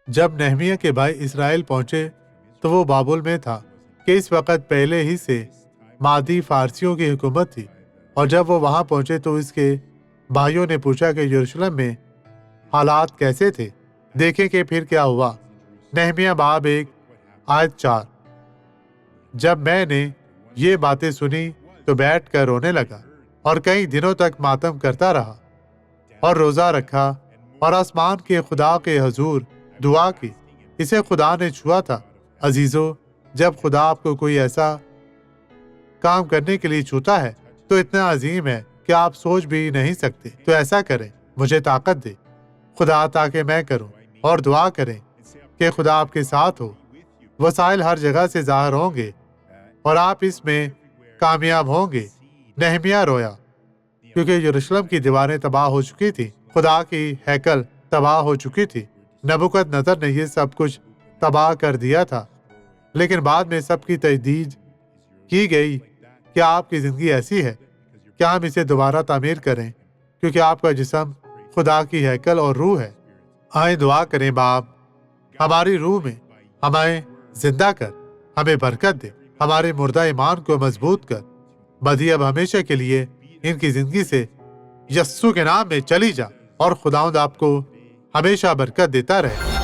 جب نہمیہ کے بھائی اسرائیل پہنچے تو وہ بابل میں تھا کہ اس وقت پہلے ہی سے مادی فارسیوں کی حکومت تھی، اور جب وہ وہاں پہنچے تو اس کے بھائیوں نے پوچھا کہ یروشلم میں حالات کیسے تھے۔ دیکھیں کہ پھر کیا ہوا۔ نہمیہ باب 1 آیت 4۔ جب میں نے یہ باتیں سنی تو بیٹھ کر رونے لگا اور کئی دنوں تک ماتم کرتا رہا اور روزہ رکھا اور آسمان کے خدا کے حضور دعا کی۔ اسے خدا نے چھوا تھا۔ عزیزو، جب خدا آپ کو کوئی ایسا کام کرنے کے لیے چھوتا ہے تو اتنا عظیم ہے کہ آپ سوچ بھی نہیں سکتے۔ تو ایسا کریں، مجھے طاقت دے خدا تاکہ میں کروں، اور دعا کریں کہ خدا آپ کے ساتھ ہو۔ وسائل ہر جگہ سے ظاہر ہوں گے اور آپ اس میں کامیاب ہوں گے۔ نہمیہ رویا کیونکہ یروشلم کی دیواریں تباہ ہو چکی تھی، خدا کی ہیکل تباہ ہو چکی تھی۔ نبوکدنضر نے یہ سب کچھ تباہ کر دیا تھا، لیکن بعد میں سب کی تجدید کی گئی کہ آپ کی زندگی ایسی ہے کہ ہم اسے دوبارہ تعمیر کریں، کیونکہ آپ کا جسم خدا کی ہیکل اور روح ہے۔ آئیں دعا کریں۔ باپ، ہماری روح میں ہمیں زندہ کر، ہمیں برکت دے، ہمارے مردہ ایمان کو مضبوط کر۔ بدی اب ہمیشہ کے لیے ان کی زندگی سے یسوع کے نام میں چلی جا، اور خداوند آپ کو ہمیشہ برکت دیتا رہے۔